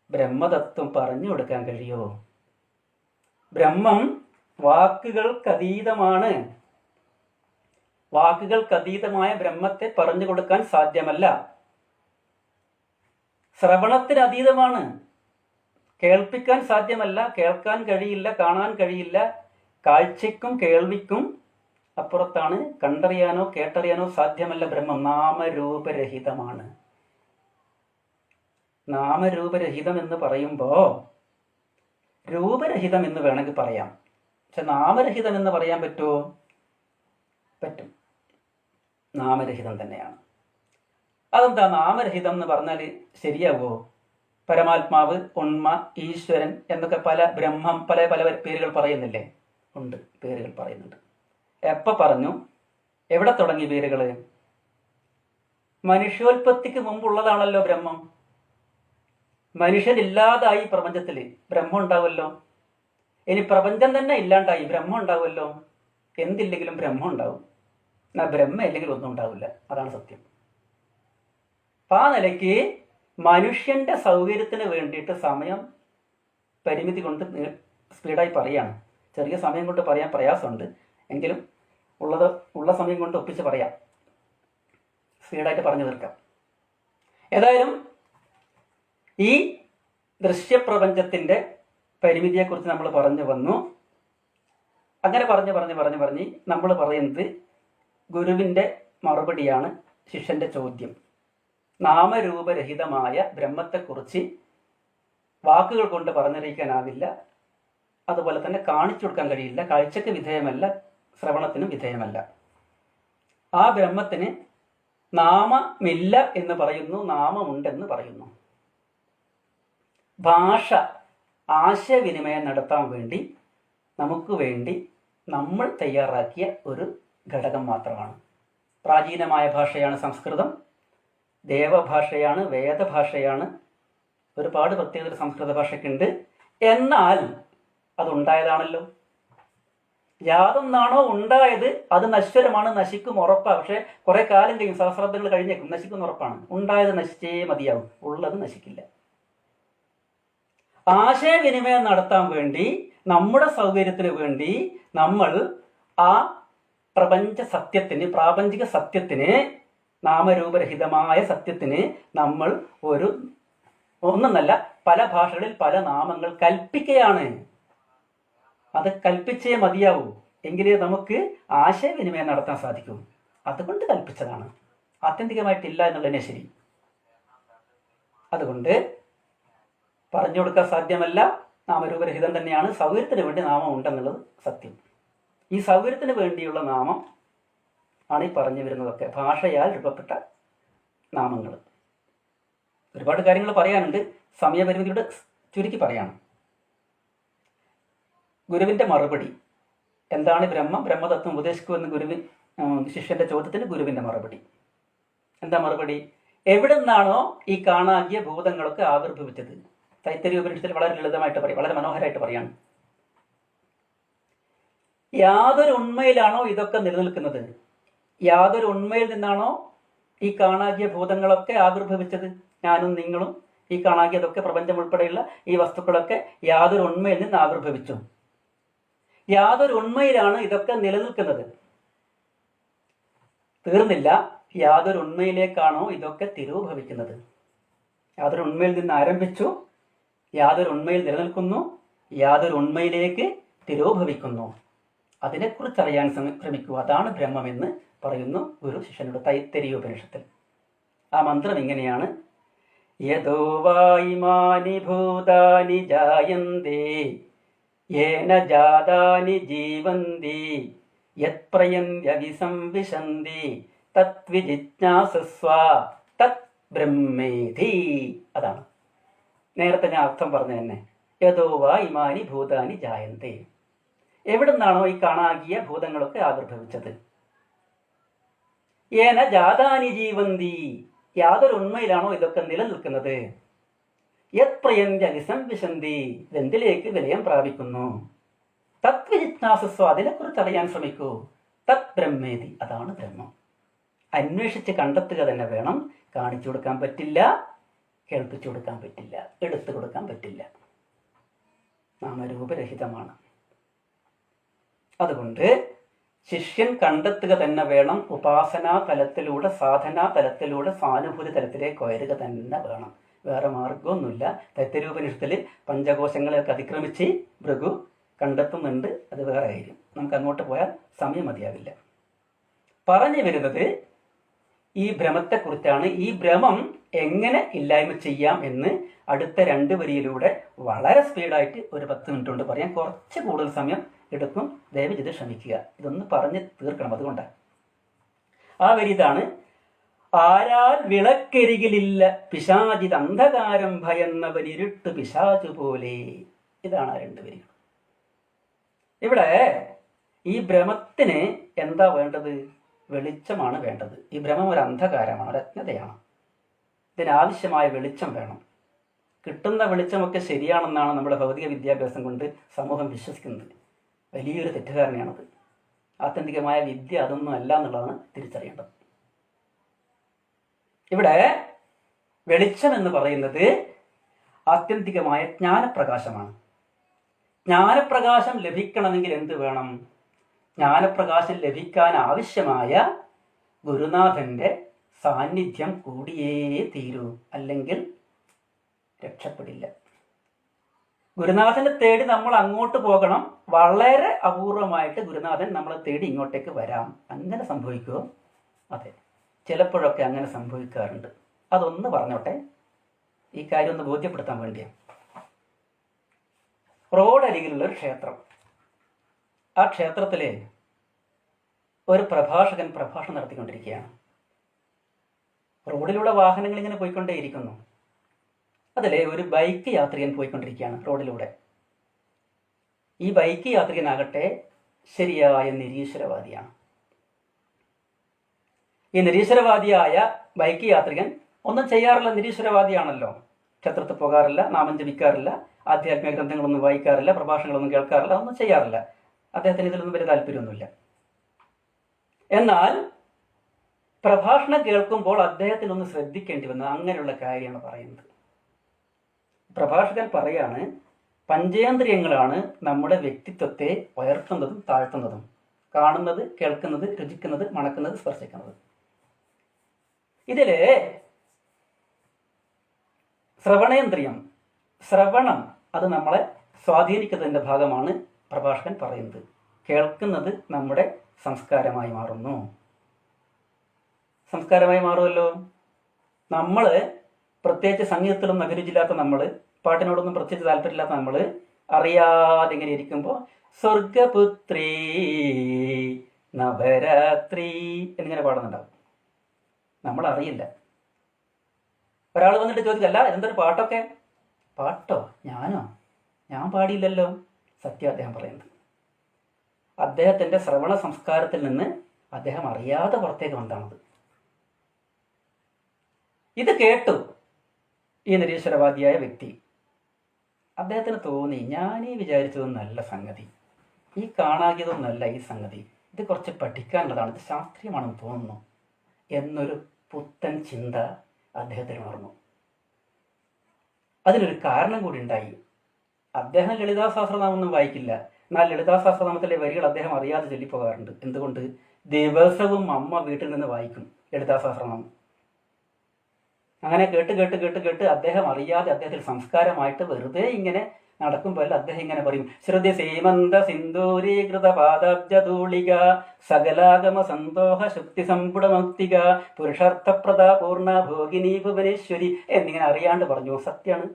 ബ്രഹ്മതത്വം പറഞ്ഞു കൊടുക്കാൻ കഴിയോ? ബ്രഹ്മം വാക്കുകൾക്കതീതമാണ്. വാക്കുകൾക്കതീതമായ ബ്രഹ്മത്തെ പറഞ്ഞു കൊടുക്കാൻ സാധ്യമല്ല. ശ്രവണത്തിന് അതീതമാണ്. കേൾപ്പിക്കാൻ സാധ്യമല്ല, കേൾക്കാൻ കഴിയില്ല, കാണാൻ കഴിയില്ല. കാഴ്ചയ്ക്കും കേൾവിക്കും അപ്പുറത്താണ്. കണ്ടറിയാനോ കേട്ടറിയാനോ സാധ്യമല്ല ബ്രഹ്മം. നാമരൂപരഹിതമാണ്. നാമരൂപരഹിതം എന്ന് പറയുമ്പോൾ രൂപരഹിതം എന്ന് വേണമെങ്കിൽ പറയാം, പക്ഷെ നാമരഹിതം എന്ന് പറയാൻ പറ്റുമോ? പറ്റും. നാമരഹിതം തന്നെയാണ്. അതെന്താ നാമരഹിതം എന്ന് പറഞ്ഞാൽ ശരിയാവോ? പരമാത്മാവ്, ഉണ്മ, ഈശ്വരൻ എന്നൊക്കെ പല ബ്രഹ്മം പല പല പേരുകൾ പറയുന്നില്ലേ? ഉണ്ട്, പേരുകൾ പറയുന്നുണ്ട്. എപ്പോൾ പറഞ്ഞു? എവിടെ തുടങ്ങി പേരുകൾ? മനുഷ്യോൽപത്തിക്ക് മുമ്പുള്ളതാണല്ലോ ബ്രഹ്മം. മനുഷ്യനില്ലാതായി പ്രപഞ്ചത്തിൽ ബ്രഹ്മം ഉണ്ടാവുമല്ലോ. ഇനി പ്രപഞ്ചം തന്നെ ഇല്ലാണ്ടായി ബ്രഹ്മം ഉണ്ടാവുമല്ലോ. എന്തില്ലെങ്കിലും ബ്രഹ്മം ഉണ്ടാവും. എന്നാൽ ബ്രഹ്മം ഇല്ലെങ്കിൽ ഒന്നും ഉണ്ടാവില്ല. അതാണ് സത്യം. അപ്പം ആ നിലയ്ക്ക് മനുഷ്യന്റെ സൗകര്യത്തിന് വേണ്ടിയിട്ട് സമയം പരിമിതി കൊണ്ട് സ്പീഡായി പറയാണ്. ചെറിയ സമയം കൊണ്ട് പറയാൻ പ്രയാസമുണ്ട്, എങ്കിലും ഉള്ള സമയം കൊണ്ട് ഒപ്പിച്ച് പറയാം, സ്പീഡായിട്ട് പറഞ്ഞു തീർക്കാം. ഏതായാലും ഈ ദൃശ്യപ്രപഞ്ചത്തിൻ്റെ പരിമിതിയെക്കുറിച്ച് നമ്മൾ പറഞ്ഞു വന്നു. അങ്ങനെ പറഞ്ഞ് നമ്മൾ പറയുന്നത് ഗുരുവിൻ്റെ മറുപടിയാണ് ശിഷ്യന്റെ ചോദ്യം. നാമരൂപരഹിതമായ ബ്രഹ്മത്തെക്കുറിച്ച് വാക്കുകൾ കൊണ്ട് പറഞ്ഞറിയിക്കാനാവില്ല, അതുപോലെ തന്നെ കാണിച്ചു കൊടുക്കാൻ കഴിയില്ല. കാഴ്ചക്ക് വിധേയമല്ല, ശ്രവണത്തിനും വിധേയമല്ല. ആ ബ്രഹ്മത്തിന് നാമമില്ല എന്ന് പറയുന്നു, നാമമുണ്ടെന്ന് പറയുന്നു. ഭാഷ ആശയവിനിമയം നടത്താൻ വേണ്ടി നമുക്ക് വേണ്ടി നമ്മൾ തയ്യാറാക്കിയ ഒരു ഘടകം മാത്രമാണ്. പ്രാചീനമായ ഭാഷയാണ് സംസ്കൃതം, ദേവഭാഷയാണ്, വേദഭാഷയാണ്. ഒരുപാട് പ്രത്യേകത സംസ്കൃത ഭാഷയ്ക്കുണ്ട്. എന്നാൽ അതുണ്ടായതാണല്ലോ. യാതൊന്നാണോ ഉണ്ടായത് അത് നശ്വരമാണ്, നശിക്കും ഉറപ്പാണ്. പക്ഷെ കുറെ കാലം കഴിയും, സഹസ്രാബ്ദങ്ങൾ കഴിഞ്ഞേക്കും, നശിക്കുന്ന ഉറപ്പാണ്. ഉണ്ടായത് നശിച്ചേ മതിയാവും, ഉള്ളത് നശിക്കില്ല. ആശയവിനിമയം നടത്താൻ വേണ്ടി, നമ്മുടെ സൗകര്യത്തിന് വേണ്ടി നമ്മൾ ആ പ്രപഞ്ച സത്യത്തിന്, പ്രാപഞ്ചിക സത്യത്തിന് നാമരൂപരഹിതമായ സത്യത്തിന് നമ്മൾ ഒന്നല്ല പല ഭാഷകളിൽ പല നാമങ്ങൾ കൽപ്പിക്കുകയാണ്. അത് കൽപ്പിച്ചേ മതിയാവൂ, എങ്കിലേ നമുക്ക് ആശയവിനിമയം നടത്താൻ സാധിക്കൂ. അതുകൊണ്ട് കൽപ്പിച്ചതാണ്, ആത്യന്തികമായിട്ടില്ല എന്നുള്ളതിനെ ശരി. അതുകൊണ്ട് പറഞ്ഞു കൊടുക്കാൻ സാധ്യമല്ല, നാമരൂപരഹിതം തന്നെയാണ്. സൗകര്യത്തിന് വേണ്ടി നാമം ഉണ്ടെന്നുള്ളത് സത്യം. ഈ സൗകര്യത്തിന് വേണ്ടിയുള്ള നാമം ആണ് ഈ പറഞ്ഞു വരുന്നതൊക്കെ, ഭാഷയാൽ രൂപപ്പെട്ട നാമങ്ങൾ. ഒരുപാട് കാര്യങ്ങൾ പറയാനുണ്ട്, സമയപരിമിതിയുടെ ചുരുക്കി പറയാണ്. ഗുരുവിൻ്റെ മറുപടി എന്താണ് ബ്രഹ്മം, ബ്രഹ്മതത്വം ഉപദേശിക്കുമെന്ന് ശിഷ്യന്റെ ചോദ്യത്തിന് ഗുരുവിൻ്റെ മറുപടി എന്താ? മറുപടി എവിടെ നിന്നാണോ ഈ കാണാകിയ ഭൂതങ്ങളൊക്കെ ആവിർഭവിച്ചത്. തൈത്തരീയ ഉപനിഷത്തിൽ വളരെ ലളിതമായിട്ട് പറയും, വളരെ മനോഹരമായിട്ട് പറയാണ്. യാതൊരു ഉണ്മയിലാണോ ഇതൊക്കെ നിലനിൽക്കുന്നത്, യാതൊരു ഉണ്മയിൽ നിന്നാണോ ഈ കാണാകിയ ഭൂതങ്ങളൊക്കെ ആവിർഭവിച്ചത്, ഞാനും നിങ്ങളും ഈ കാണാകിയതൊക്കെ, പ്രപഞ്ചം ഉൾപ്പെടെയുള്ള ഈ വസ്തുക്കളൊക്കെ യാതൊരു ഉണ്മയിൽ നിന്ന് ആവിർഭവിച്ചു. യാതൊരു ഉണ്മയിലാണ് ഇതൊക്കെ നിലനിൽക്കുന്നത്. തീർന്നില്ല, യാതൊരു ഉണ്മയിലേക്കാണോ ഇതൊക്കെ തിരോഭവിക്കുന്നത്. യാതൊരു ഉണ്മയിൽ നിന്ന് ആരംഭിച്ചു, യാതൊരു ഉണ്മയിൽ നിലനിൽക്കുന്നു, യാതൊരു ഉണ്മയിലേക്ക് തിരോഭവിക്കുന്നു. അതിനെക്കുറിച്ച് അറിയാൻ ശ്രമിക്കൂ, അതാണ് ബ്രഹ്മമെന്ന് പറയുന്നു ഗുരു ശിഷ്യനോട് തൈത്തരീയ ഉപനിഷത്തിൽ. ആ മന്ത്രം ഇങ്ങനെയാണ്: യദോ വായിമാനി ഭൂതാനി ജായന്തേ യേന ജാതാനി ജീവന്തി യത്പ്രയന്ത്യവിസംവിശന്തി തത്വിജിജ്ഞാസസ്വ തത് ബ്രഹ്മേധി. അതാണ് നേരത്തെ ഞാൻ അർത്ഥം പറഞ്ഞു തന്നെ. യദോ വാ ഇമാനി ഭൂതാനി ജായന്തേ, എവിടെ നിന്നാണോ ഈ കാണാകിയ ഭൂതങ്ങളൊക്കെ ആവിർഭവിച്ചത്. ഏന ജാതാനി ജീവന്തി, യാതൊരു ഉണ്മയിലാണോ ഇതൊക്കെ നിലനിൽക്കുന്നത്. യത് പ്രയന്ത്യ വിസംവിശന്തി, ഇതെന്തിലേക്ക് വിലയം പ്രാപിക്കുന്നു. തത്വജിജ്ഞാസസ്വ, അതിനെക്കുറിച്ച് അറിയാൻ ശ്രമിക്കൂ. തത് ബ്രഹ്മേതി, അതാണ് ബ്രഹ്മം. അന്വേഷിച്ച് കണ്ടെത്തുക തന്നെ വേണം. കാണിച്ചു കൊടുക്കാൻ പറ്റില്ല, കേൾപ്പിച്ചു കൊടുക്കാൻ പറ്റില്ല, എടുത്തു കൊടുക്കാൻ പറ്റില്ല. നാമരൂപരഹിതമാണ്. അതുകൊണ്ട് ശിഷ്യൻ കണ്ടെത്തുക തന്നെ വേണം. ഉപാസനാ തലത്തിലൂടെ, സാധനാ തലത്തിലൂടെ സ്വാനുഭൂതി തലത്തിലേക്ക് ഉയരുക തന്നെ വേണം. വേറെ മാർഗമൊന്നുമില്ല. തൈത്തരീയോപനിഷത്തിൽ പഞ്ചകോശങ്ങളെയൊക്കെ അതിക്രമിച്ച് ഭൃഗു കണ്ടെത്തുന്നുണ്ട്. അത് വേറെ കാര്യം, നമുക്ക് അങ്ങോട്ട് പോയാൽ സമയം മതിയാവില്ല. പറഞ്ഞു വരുന്നത് ഈ ഭ്രമത്തെക്കുറിച്ചാണ്. ഈ ഭ്രമം എങ്ങനെ ഇല്ലായ്മ ചെയ്യാം എന്ന് അടുത്ത 2 വരിയിലൂടെ വളരെ സ്പീഡായിട്ട് ഒരു 10 മിനിറ്റ് കൊണ്ട് പറയാം. കുറച്ച് കൂടുതൽ സമയം എടുക്കും, ദയവ് ചെയ്ത് ക്ഷമിക്കുക. ഇതൊന്ന് പറഞ്ഞ് തീർക്കണം. അതുകൊണ്ടാണ് ആ വരി ഇതാണ്: ആരാൽ വിളക്കരികിലില്ല പിശാചിത് അന്ധകാരം ഭയന്നവനിരുട്ട് പിശാചു പോലെ. ഇതാണ് ആ 2 വരികൾ. ഇവിടെ ഈ ഭ്രമത്തിന് എന്താ വേണ്ടത്? വെളിച്ചമാണ് വേണ്ടത്. ഈ ഭ്രമം ഒരു അന്ധകാരമാണ്, ഒരു അജ്ഞതയാണ്. ഇതിനാവശ്യമായ വെളിച്ചം വേണം. കിട്ടുന്ന വെളിച്ചമൊക്കെ ശരിയാണെന്നാണ് നമ്മുടെ ഭൗതിക വിദ്യാഭ്യാസം കൊണ്ട് സമൂഹം വിശ്വസിക്കുന്നത്. വലിയൊരു തെറ്റിദ്ധാരണയാണത്. ആത്യന്തികമായ വിദ്യ അതൊന്നും അല്ല എന്നുള്ളതാണ് തിരിച്ചറിയേണ്ടത്. ഇവിടെ വെളിച്ചം എന്ന് പറയുന്നത് ആത്യന്തികമായ ജ്ഞാനപ്രകാശമാണ്. ജ്ഞാനപ്രകാശം ലഭിക്കണമെങ്കിൽ എന്ത് വേണം? ജ്ഞാനപ്രകാശം ലഭിക്കാൻ ആവശ്യമായ ഗുരുനാഥന്റെ സാന്നിധ്യം കൂടിയേ തീരൂ, അല്ലെങ്കിൽ രക്ഷപ്പെടില്ല. ഗുരുനാഥനെ തേടി നമ്മൾ അങ്ങോട്ട് പോകണം. വളരെ അപൂർവമായിട്ട് ഗുരുനാഥൻ നമ്മളെ തേടി ഇങ്ങോട്ടേക്ക് വരാം. അങ്ങനെ സംഭവിക്കുമോ? അതെ, ചിലപ്പോഴൊക്കെ അങ്ങനെ സംഭവിക്കാറുണ്ട്. അതൊന്ന് പറഞ്ഞോട്ടെ, ഈ കാര്യം ഒന്ന് ബോധ്യപ്പെടുത്താൻ വേണ്ടിയാണ്. റോഡരികിലുള്ളൊരു ക്ഷേത്രം. ആ ക്ഷേത്രത്തിലെ ഒരു പ്രഭാഷകൻ പ്രഭാഷണം നടത്തിക്കൊണ്ടിരിക്കുകയാണ്. റോഡിലൂടെ വാഹനങ്ങൾ ഇങ്ങനെ പോയിക്കൊണ്ടേയിരിക്കുന്നു. അതിലെ ഒരു ബൈക്ക് യാത്രികൻ പോയിക്കൊണ്ടിരിക്കുകയാണ് റോഡിലൂടെ. ഈ ബൈക്ക് യാത്രികനാകട്ടെ ശരിയായ നിരീശ്വരവാദിയാണ്. ഈ നിരീശ്വരവാദിയായ ബൈക്ക് യാത്രികൻ ഒന്നും ചെയ്യാറില്ല, നിരീശ്വരവാദിയാണല്ലോ. ക്ഷേത്രത്തിൽ പോകാറില്ല, നാമം ജപിക്കാറില്ല, ആധ്യാത്മിക ഗ്രന്ഥങ്ങളൊന്നും വായിക്കാറില്ല, പ്രഭാഷണങ്ങളൊന്നും കേൾക്കാറില്ല, ഒന്നും ചെയ്യാറില്ല. അദ്ദേഹത്തിന് ഇതിലൊന്നും വലിയ താല്പര്യമൊന്നുമില്ല. എന്നാൽ പ്രഭാഷണം കേൾക്കുമ്പോൾ അദ്ദേഹത്തിനൊന്ന് ശ്രദ്ധിക്കേണ്ടി വന്നു. അങ്ങനെയുള്ള കാര്യമാണ് പറയുന്നത്. പ്രഭാഷകൻ പറയാണ്, പഞ്ചേന്ദ്രിയങ്ങളാണ് നമ്മുടെ വ്യക്തിത്വത്തെ ഉയർത്തുന്നതും താഴ്ത്തുന്നതും. കാണുന്നത്, കേൾക്കുന്നത്, രുചിക്കുന്നത്, മണക്കുന്നത്, സ്പർശിക്കുന്നത്. ഇതില് ശ്രവണം അത് നമ്മളെ സ്വാധീനിക്കുന്നതിൻ്റെ ഭാഗമാണ് പ്രഭാഷകൻ പറയുന്നത്. കേൾക്കുന്നത് നമ്മുടെ സംസ്കാരമായി മാറുന്നു. സംസ്കാരമായി മാറുമല്ലോ. നമ്മൾ പ്രത്യേകിച്ച് സംഗീതത്തിലൊന്നും അഭിരുചിയില്ലാത്ത നമ്മൾ, പാട്ടിനോടൊന്നും പ്രത്യേകിച്ച് താല്പര്യമില്ലാത്ത നമ്മൾ അറിയാതെ ഇങ്ങനെ ഇരിക്കുമ്പോൾ സ്വർഗപുത്രി നവരാത്രി എന്നിങ്ങനെ പാടുന്നുണ്ടാവും. നമ്മൾ അറിയില്ല. ഒരാൾ വന്നിട്ട് ചോദിക്കല്ല എന്തൊരു പാട്ടൊക്കെ. പാട്ടോ? ഞാൻ പാടിയില്ലല്ലോ. സത്യം അദ്ദേഹം പറയുന്നത്. അദ്ദേഹത്തിൻ്റെ ശ്രവണ സംസ്കാരത്തിൽ നിന്ന് അദ്ദേഹം അറിയാതെ പുറത്തേക്ക് വന്നതാണത്. ഇത് കേട്ടു ഈ നിരീശ്വരവാദിയായ വ്യക്തി. അദ്ദേഹത്തിന് തോന്നി, ഞാനീ വിചാരിച്ചതൊന്നല്ല സംഗതി, ഈ കാണാകിയതൊന്നല്ല ഈ സംഗതി, ഇത് കുറച്ച് പഠിക്കാനുള്ളതാണ്, ഇത് ശാസ്ത്രീയമാണെന്ന് തോന്നുന്നു എന്നൊരു പുത്തൻ ചിന്ത അദ്ദേഹത്തിന് ഉണർന്നു. അതിനൊരു കാരണം കൂടി ഉണ്ടായി. അദ്ദേഹം ലളിതാ സഹസ്രനാമൊന്നും വായിക്കില്ല. എന്നാൽ ലളിതാ സഹസ്രനാമത്തിലെ വരികൾ അദ്ദേഹം അറിയാതെ ചൊല്ലിപ്പോകാറുണ്ട്. എന്തുകൊണ്ട്? ദിവസവും അമ്മ വീട്ടിൽ നിന്ന് വായിക്കും ലളിതാ സഹസ്രനാമം. അങ്ങനെ കേട്ട് അദ്ദേഹം അറിയാതെ അദ്ദേഹത്തിൽ സംസ്കാരമായിട്ട് വെറുതെ ഇങ്ങനെ നടക്കുമ്പോൾ അദ്ദേഹം ഇങ്ങനെ പറയും, ശ്രുതി സീമന്ത സിന്ദൂരീകൃത പാദാബ്ജധൂളിക സകലാഗമ സന്തോഷ ശുക്തി സമ്പുടമുക്തിക പുരുഷാർത്ഥപ്രദ പൂർണ്ണ ഭോഗിനി ഭുവനേശ്വരി എന്നിങ്ങനെ അറിയാണ്ട് പറഞ്ഞു. സത്യമാണ്.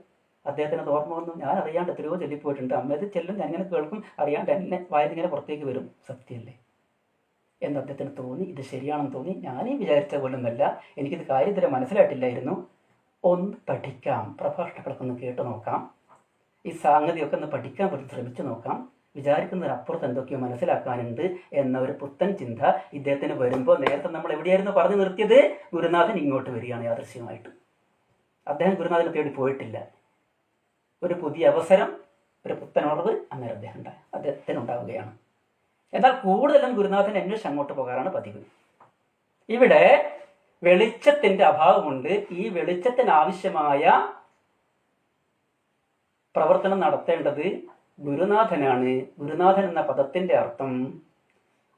അദ്ദേഹത്തിന് ഓർമ്മ വന്നു, ഞാൻ അറിയാണ്ട് എത്രയോ ചൊല്ലിപ്പോയിട്ടുണ്ട്. അമ്മയത് ചെല്ലും, ഞാൻ ഇങ്ങനെ കേൾക്കും, അറിയാണ്ട് എന്നെ വായനിങ്ങനെ പുറത്തേക്ക് വരും. സത്യമല്ലേ എന്ന് അദ്ദേഹത്തിന് തോന്നി. ഇത് ശരിയാണെന്ന് തോന്നി. ഞാനീ വിചാരിച്ച പോലൊന്നല്ല, എനിക്കിത് കാര്യത്തില് മനസ്സിലായിട്ടില്ലായിരുന്നു. ഒന്ന് പഠിക്കാം, പ്രഭാഷണങ്ങളൊക്കെ ഒന്ന് കേട്ടു നോക്കാം, ഈ സംഗതിയൊക്കെ ഒന്ന് പഠിക്കാൻ പറ്റി ശ്രമിച്ചു നോക്കാം, വിചാരിക്കുന്നതിനപ്പുറത്ത് എന്തൊക്കെയോ മനസ്സിലാക്കാനുണ്ട് എന്ന ഒരു പുത്തൻ ചിന്ത ഇദ്ദേഹത്തിന് വരുമ്പോൾ, നേരത്തെ നമ്മൾ എവിടെയായിരുന്നു പറഞ്ഞു നിർത്തിയത്? ഗുരുനാഥൻ ഇങ്ങോട്ട് വരികയാണ് യാദൃശ്യമായിട്ട്. അദ്ദേഹം ഗുരുനാഥനെ തേടി പോയിട്ടില്ല. ഒരു പുതിയ അവസരം, ഒരു പുത്തൻ ഉണർവ് അങ്ങനെ അദ്ദേഹത്തിന് ഉണ്ടാവുകയാണ്. എന്നാൽ കൂടുതലും ഗുരുനാഥൻ അന്വേഷിച്ച് അങ്ങോട്ട് പോകാറാണ് പതിവ്. ഇവിടെ വെളിച്ചത്തിന്റെ അഭാവമുണ്ട്. ഈ വെളിച്ചത്തിന് ആവശ്യമായ പ്രവർത്തനം നടത്തേണ്ടത് ഗുരുനാഥനാണ്. ഗുരുനാഥൻ എന്ന പദത്തിന്റെ അർത്ഥം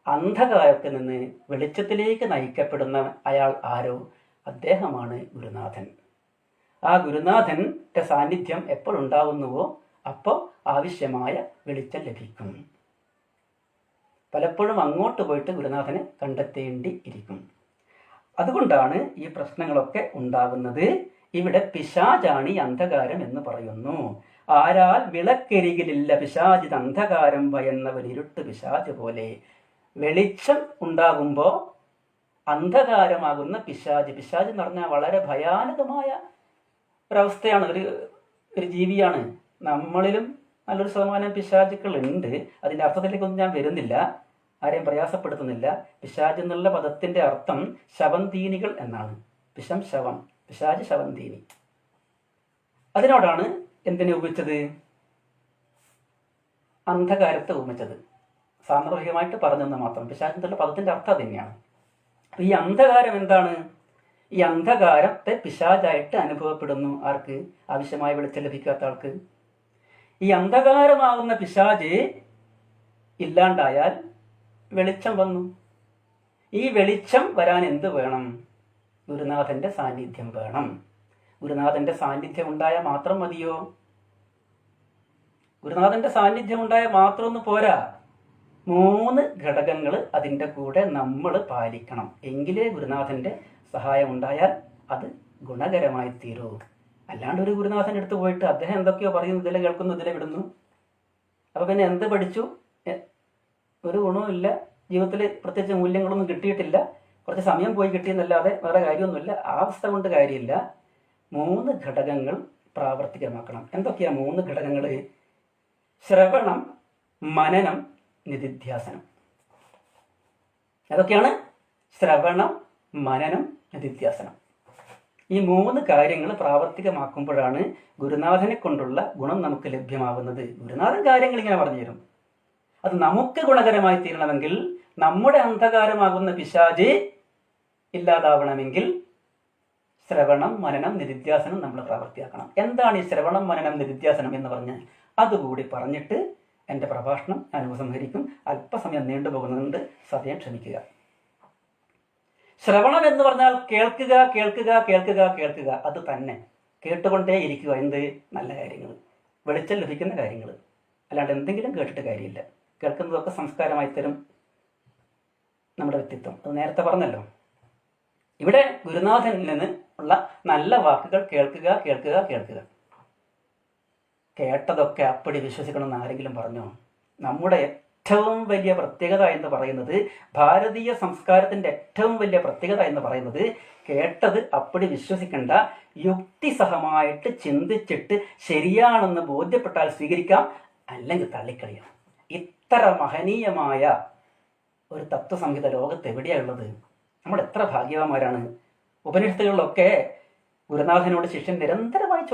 അന്ധകാരത്തിൽ നിന്ന് വെളിച്ചത്തിലേക്ക് നയിക്കപ്പെടുന്ന അയാൾ ആരോ അദ്ദേഹമാണ് ഗുരുനാഥൻ. ആ ഗുരുനാഥന്റെ സാന്നിധ്യം എപ്പോൾ ഉണ്ടാവുന്നുവോ അപ്പോൾ ആവശ്യമായ വെളിച്ചം ലഭിക്കും. പലപ്പോഴും അങ്ങോട്ട് പോയിട്ട് ഗുരുനാഥനെ കണ്ടെത്തേണ്ടി ഇരിക്കും. അതുകൊണ്ടാണ് ഈ പ്രശ്നങ്ങളൊക്കെ ഉണ്ടാകുന്നത്. ഇവിടെ പിശാചാണി അന്ധകാരം എന്ന് പറയുന്നു. ആരാൽ വിളക്കരികിലില്ല പിശാചിത് അന്ധകാരം ഭയന്നവൻ ഇരുട്ട് പിശാച് പോലെ. വെളിച്ചം ഉണ്ടാകുമ്പോൾ അന്ധകാരമാകുന്ന പിശാച് എന്ന് പറഞ്ഞാൽ വളരെ ഭയാനകമായ ഒരവസ്ഥയാണ്. ഒരു ജീവിയാണ്. നമ്മളിലും നല്ലൊരു ശതമാനം പിശാചുക്കൾ ഉണ്ട്. അതിൻ്റെ അർത്ഥത്തിലേക്കൊന്നും ഞാൻ വരുന്നില്ല, ആരെയും പ്രയാസപ്പെടുത്തുന്നില്ല. പിശാച് എന്നുള്ള പദത്തിന്റെ അർത്ഥം ശവന്തീനികൾ എന്നാണ്. പിശം ശവം, പിശാച് ശവന്തീനി. അതിനോടാണ് എന്തിനെ ഉപമിച്ചത്? അന്ധകാരത്തെ ഉപമിച്ചത്. സാന്ദർഭികമായിട്ട് പറഞ്ഞെന്ന് മാത്രം. പിശാച് എന്നുള്ള പദത്തിന്റെ അർത്ഥം തന്നെയാണ്. ഈ അന്ധകാരം എന്താണ്? ഈ അന്ധകാരത്തെ പിശാചായിട്ട് അനുഭവപ്പെടുന്നു. ആർക്ക്? ആവശ്യമായ വെളിച്ചം ലഭിക്കാത്ത ആൾക്ക്. ഈ അന്ധകാരമാകുന്ന പിശാച് ഇല്ലാണ്ടായാൽ വെളിച്ചം വന്നു. ഈ വെളിച്ചം വരാൻ എന്ത് വേണം? ഗുരുനാഥന്റെ സാന്നിധ്യം വേണം. ഗുരുനാഥന്റെ സാന്നിധ്യം ഉണ്ടായാൽ മാത്രം മതിയോ? ഗുരുനാഥന്റെ സാന്നിധ്യം ഉണ്ടായാൽ മാത്രമൊന്നും പോരാ. 3 ഘടകങ്ങൾ അതിൻ്റെ കൂടെ നമ്മൾ പാലിക്കണം. എങ്കിലേ ഗുരുനാഥന്റെ സഹായം ഉണ്ടായാൽ അത് ഗുണകരമായി തീരൂ. അല്ലാണ്ട് ഒരു ഗുരുനാഥൻ എടുത്തു പോയിട്ട് അദ്ദേഹം എന്തൊക്കെയോ പറയുന്നു, ഇതിലെ കേൾക്കുന്നു, ഇതിലെ വിടുന്നു. അപ്പൊ പിന്നെ എന്ത് പഠിച്ചു? ഒരു ഗുണവും ഇല്ല. ജീവിതത്തിൽ പ്രത്യേകിച്ച് മൂല്യങ്ങളൊന്നും കിട്ടിയിട്ടില്ല. കുറച്ച് സമയം പോയി കിട്ടിയെന്നല്ലാതെ വേറെ കാര്യമൊന്നുമില്ല. ആ അവസ്ഥ കൊണ്ട് കാര്യമില്ല. 3 ഘടകങ്ങൾ പ്രാവർത്തികമാക്കണം. എന്തൊക്കെയാ 3 ഘടകങ്ങൾ? ശ്രവണം, മനനം, നിധിധ്യാസനം. അതൊക്കെയാണ് ശ്രവണം, മനനം, നിധിധ്യാസനം. ഈ 3 കാര്യങ്ങൾ പ്രാവർത്തികമാക്കുമ്പോഴാണ് ഗുരുനാഥനെ കൊണ്ടുള്ള ഗുണം നമുക്ക് ലഭ്യമാവുന്നത്. ഗുരുനാഥൻ കാര്യങ്ങൾ ഇങ്ങനെ പറഞ്ഞു തരും. അത് നമുക്ക് ഗുണകരമായി തീരണമെങ്കിൽ, നമ്മുടെ അന്ധകാരമാകുന്ന പിശാച് ഇല്ലാതാവണമെങ്കിൽ ശ്രവണം, മനനം, നിധിധ്യാസനം നമ്മൾ പ്രാവർത്തിയാക്കണം. എന്താണ് ഈ ശ്രവണം, മനനം, നിധിധ്യാസനം എന്ന് പറഞ്ഞാൽ അതുകൂടി പറഞ്ഞിട്ട് എൻ്റെ പ്രഭാഷണം ഞാൻ ഉപസംഹരിക്കും. അല്പസമയം നീണ്ടുപോകുന്നുണ്ട്, സദയം ക്ഷമിക്കുക. ശ്രവണം എന്ന് പറഞ്ഞാൽ കേൾക്കുക കേൾക്കുക കേൾക്കുക കേൾക്കുക, അത് തന്നെ കേട്ടുകൊണ്ടേ ഇരിക്കുക. എന്ത്? നല്ല കാര്യങ്ങൾ, വെളിച്ചം ലഭിക്കുന്ന കാര്യങ്ങൾ, അല്ലാണ്ട് എന്തെങ്കിലും കേട്ടിട്ട് കാര്യമില്ല. കേൾക്കുന്നതൊക്കെ സംസ്കാരമായി തരും നമ്മുടെ വ്യക്തിത്വം. അത് നേരത്തെ പറഞ്ഞല്ലോ. ഇവിടെ ഗുരുനാഥനിൽ നിന്ന് ഉള്ള നല്ല വാക്കുകൾ കേൾക്കുക കേൾക്കുക കേൾക്കുക. കേട്ടതൊക്കെ അപ്പടി വിശ്വസിക്കണമെന്ന് ആരെങ്കിലും പറഞ്ഞോ? നമ്മുടെ ഏറ്റവും വലിയ പ്രത്യേകത എന്ന് പറയുന്നത്, ഭാരതീയ സംസ്കാരത്തിൻ്റെ ഏറ്റവും വലിയ പ്രത്യേകത എന്ന് പറയുന്നത്, കേട്ടത് അപ്പടി വിശ്വസിക്കേണ്ട, യുക്തിസഹമായിട്ട് ചിന്തിച്ചിട്ട് ശരിയാണെന്ന് ബോധ്യപ്പെട്ടാൽ സ്വീകരിക്കാം, അല്ലെങ്കിൽ തള്ളിക്കളിയാം. ഇത്ര മഹനീയമായ ഒരു തത്വസംഹിത ലോകത്ത് എവിടെയാണുള്ളത്? നമ്മൾ എത്ര ഭാഗ്യവാന്മാരാണ്. ഉപനിഷത്തുകളിലൊക്കെ ഗുരുനാഥനോട് ശിഷ്യൻ നിരന്തരമായി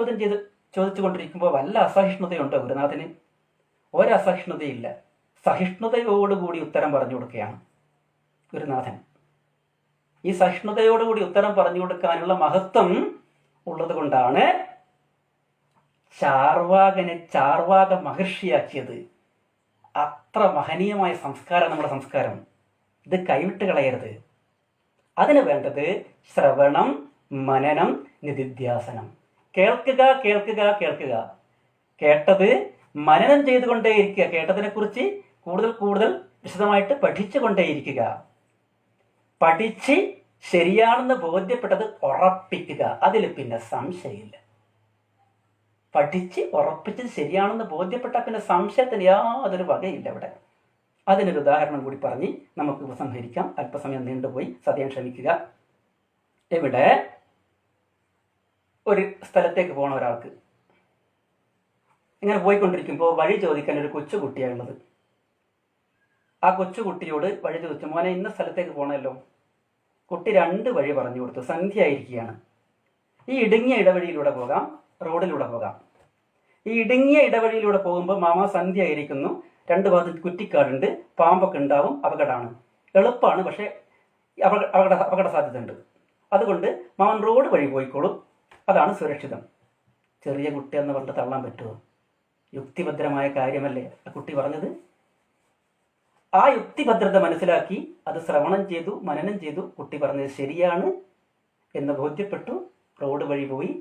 ചോദിച്ചുകൊണ്ടിരിക്കുമ്പോൾ വല്ല അസഹിഷ്ണുതയുണ്ടോ ഗുരുനാഥന്? ഒരസഹിഷ്ണുതയില്ല. സഹിഷ്ണുതയോടുകൂടി ഉത്തരം പറഞ്ഞു കൊടുക്കുകയാണ് ഗുരുനാഥൻ. ഈ സഹിഷ്ണുതയോടുകൂടി ഉത്തരം പറഞ്ഞു കൊടുക്കാനുള്ള മഹത്വം ഉള്ളത് കൊണ്ടാണ് ചാർവാകനെ ചാർവാക മഹർഷിയാക്കിയത്. അത്ര മഹനീയമായ സംസ്കാരം നമ്മുടെ സംസ്കാരം. ഇത് കൈവിട്ട് കളയരുത്. അതിന് വേണ്ടത് ശ്രവണം, മനനം, നിധിധ്യാസനം. കേൾക്കുക കേൾക്കുക കേൾക്കുക, കേട്ടത് മനനം ചെയ്തുകൊണ്ടേയിരിക്കുക, കേട്ടതിനെക്കുറിച്ച് കൂടുതൽ കൂടുതൽ വിശദമായിട്ട് പഠിച്ചുകൊണ്ടേയിരിക്കുക, പഠിച്ച് ശരിയാണെന്ന് ബോധ്യപ്പെട്ടത് ഉറപ്പിക്കുക. അതിൽ പിന്നെ സംശയമില്ല. പഠിച്ച് ഉറപ്പിച്ചത് ശരിയാണെന്ന് ബോധ്യപ്പെട്ടാൽ പിന്നെ സംശയത്തിന് യാതൊരു വകയില്ല ഇവിടെ. അതിനൊരു ഉദാഹരണം കൂടി പറഞ്ഞ് നമുക്ക് ഉപസംഹരിക്കാം. അല്പസമയം നീണ്ടുപോയി, സദ്യം ക്ഷമിക്കുക. ഇവിടെ ഒരു സ്ഥലത്തേക്ക് പോകണ ഒരാൾക്ക് ഇങ്ങനെ പോയിക്കൊണ്ടിരിക്കുമ്പോൾ വഴി ചോദിക്കാൻ ഒരു കൊച്ചുകുട്ടിയാണുള്ളത്. ആ കൊച്ചുകുട്ടിയോട് വഴി ചോദിച്ചു, മോനെ ഇന്ന സ്ഥലത്തേക്ക് പോകണമല്ലോ. കുട്ടി 2 വഴി പറഞ്ഞു കൊടുത്തു. സന്ധ്യ ആയിരിക്കുകയാണ്. ഈ ഇടുങ്ങിയ ഇടവഴിയിലൂടെ പോകാം, റോഡിലൂടെ പോകാം. ഈ ഇടുങ്ങിയ ഇടവഴിയിലൂടെ പോകുമ്പോൾ മാമ സന്ധ്യ ആയിരിക്കുന്നു, 2 ഭാഗത്തും കുറ്റിക്കാടുണ്ട്, പാമ്പൊക്കെ ഉണ്ടാവും, അപകടമാണ്. എളുപ്പമാണ്, പക്ഷേ അപകട സാധ്യത ഉണ്ട്. അതുകൊണ്ട് മാമൻ റോഡ് വഴി പോയിക്കോളും, അതാണ് സുരക്ഷിതം. ചെറിയ കുട്ടി എന്ന് പറഞ്ഞിട്ട് തള്ളാൻ പറ്റുമോ? യുക്തിഭദ്രമായ കാര്യമല്ലേ ആ കുട്ടി പറഞ്ഞത്? ആ യുക്തിഭദ്രത മനസ്സിലാക്കി അത് ശ്രവണം ചെയ്തു, മനനം ചെയ്തു. കുട്ടി പറഞ്ഞത് ശരിയാണ് എന്ന് ബോധ്യപ്പെട്ടു, റോഡ് വഴി പോയി,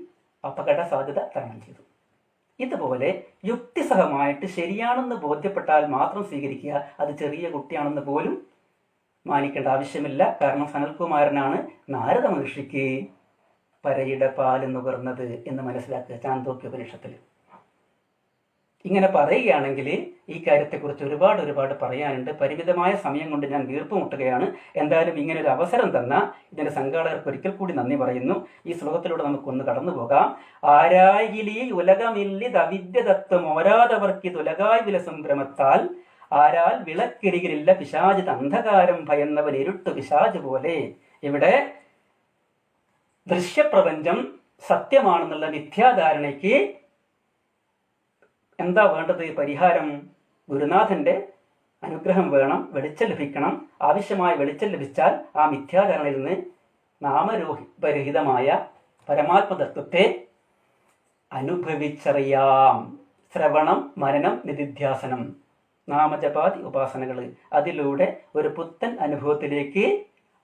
അപകട സാധ്യത തരണം ചെയ്തു. ഇതുപോലെ യുക്തിസഹമായിട്ട് ശരിയാണെന്ന് ബോധ്യപ്പെട്ടാൽ മാത്രം സ്വീകരിക്കുക. അത് ചെറിയ കുട്ടിയാണെന്ന് പോലും മാനിക്കേണ്ട ആവശ്യമില്ല. കാരണം സനൽകുമാരനാണ് നാരദ മഹർഷിക്ക് പരയുടെ പാല് നുകർന്നത് എന്ന് മനസ്സിലാക്കുക ചാന്തോക്യോപനിഷത്തിൽ. ഇങ്ങനെ പറയുകയാണെങ്കിൽ ഈ കാര്യത്തെക്കുറിച്ച് ഒരുപാട് പറയാനുണ്ട്. പരിമിതമായ സമയം കൊണ്ട് ഞാൻ വീർപ്പുമുട്ടുകയാണ്. എന്തായാലും ഇങ്ങനെ ഒരു അവസരം തന്ന ഇതിന്റെ സംഘാടകർക്ക് ഒരിക്കൽ കൂടി നന്ദി പറയുന്നു. ഈ ശ്ലോകത്തിലൂടെ നമുക്കൊന്ന് കടന്നു പോകാം. ആരായിലി ഉലകമില്ലിതവിദ്യ തത്വം ഓരാതവർക്കിതുലകായ് വിലസുംഭ്രമത്താൽ ആരാൽ വിളക്കിരികിലില്ല പിശാചിത് അന്ധകാരം ഭയന്നവൻ ഇരുട്ടു പിശാച് പോലെ. ഇവിടെ ദൃശ്യപ്രപഞ്ചം സത്യമാണെന്നുള്ള മിഥ്യാധാരണയ്ക്ക് എന്താ വേണ്ടത്? പരിഹാരം. ഗുരുനാഥന്റെ അനുഗ്രഹം വേണം, വെളിച്ചം ലഭിക്കണം. ആവശ്യമായ വെളിച്ചം ലഭിച്ചാൽ ആ മിഥ്യാധാരണയിൽ നിന്ന് നാമരൂപരഹിതമായ പരമാത്മതത്വത്തെ അനുഭവിച്ചറിയാം. ശ്രവണം, മനനം, നിധിധ്യാസനം, നാമജപാതി ഉപാസനകൾ, അതിലൂടെ ഒരു പുത്തൻ അനുഭവത്തിലേക്ക്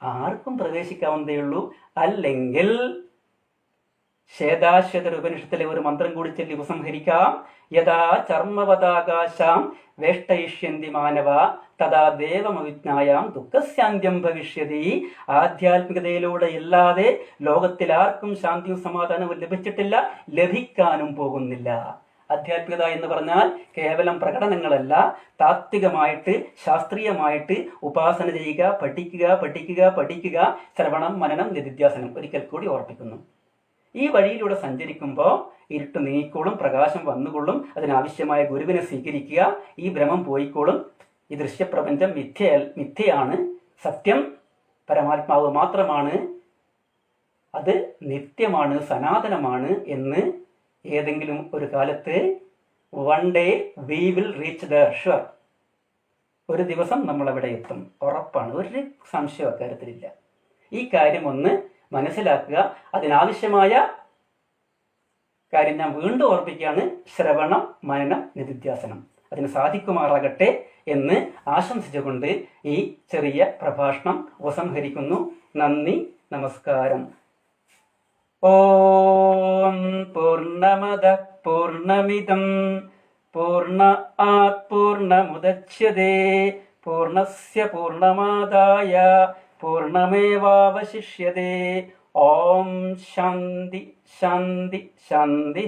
ആർക്കും പ്രവേശിക്കാവുന്നതേയുള്ളൂ. അല്ലെങ്കിൽ ശ്വേതാശ്വതര ഉപനിഷത്തിലെ ഒരു മന്ത്രം കൂടി ചൊല്ലി ഉപസംഹരിക്കാം. യഥാ ചർമ്മവതാകാശാം വേഷ്ടയിഷ്യന്തി മാനവ തഥാ ദേവമവിജ്ഞായാം ദുഃഖസ്യാന്ത്യം ഭവിഷ്യതി. ആധ്യാത്മികതയിലൂടെ ഇല്ലാതെ ലോകത്തിൽ ആർക്കും ശാന്തിയും സമാധാനവും ലഭിച്ചിട്ടില്ല, ലഭിക്കാനും പോകുന്നില്ല. ആധ്യാത്മികത എന്ന് പറഞ്ഞാൽ കേവലം പ്രകടനങ്ങളല്ല, താത്വികമായിട്ട് ശാസ്ത്രീയമായിട്ട് ഉപാസന ചെയ്യുക, പഠിക്കുക, ശ്രവണം, മനനം, നിധിധ്യാസനം. ഒരിക്കൽ കൂടി ഓർപ്പിക്കുന്നു. ഈ വഴിയിലൂടെ സഞ്ചരിക്കുമ്പോൾ ഇരുട്ട് നീങ്ങിക്കോളും, പ്രകാശം വന്നുകൊള്ളും. അതിനാവശ്യമായ ഗുരുവിനെ സ്വീകരിക്കുക. ഈ ഭ്രമം പോയിക്കോളും. ഈ ദൃശ്യപ്രപഞ്ചം മിഥ്യയാണ്, സത്യം പരമാത്മാവ് മാത്രമാണ്, അത് നിത്യമാണ്, സനാതനമാണ് എന്ന് ഏതെങ്കിലും ഒരു കാലത്ത് one day we will reach there, sure. ഒരു ദിവസം നമ്മൾ അവിടെ എത്തും, ഉറപ്പാണ്. ഒരു സംശയം അക്കാര്യത്തിലില്ല. ഈ കാര്യം ഒന്ന് മനസ്സിലാക്കുക. അതിനാവശ്യമായ കാര്യം ഞാൻ വീണ്ടും ഓർപ്പിക്കുകയാണ്. ശ്രവണം, മനനം, നിധിധ്യാസനം. അതിന് സാധിക്കുമാറാകട്ടെ എന്ന് ആശംസിച്ചുകൊണ്ട് ഈ ചെറിയ പ്രഭാഷണം ഉപസംഹരിക്കുന്നു. നന്ദി, നമസ്കാരം. ഓം പൂർണ്ണമദ പൂർണ്ണമിദം പൂർണ്ണാത് പൂർണ്ണമുദച്യതേ പൂർണ്ണസ്യ പൂർണ്ണമാദായ പൂർണ്ണമേവാവശിഷ്യതേ. ഓം ശാന്തി ശാന്തി ശാന്തി.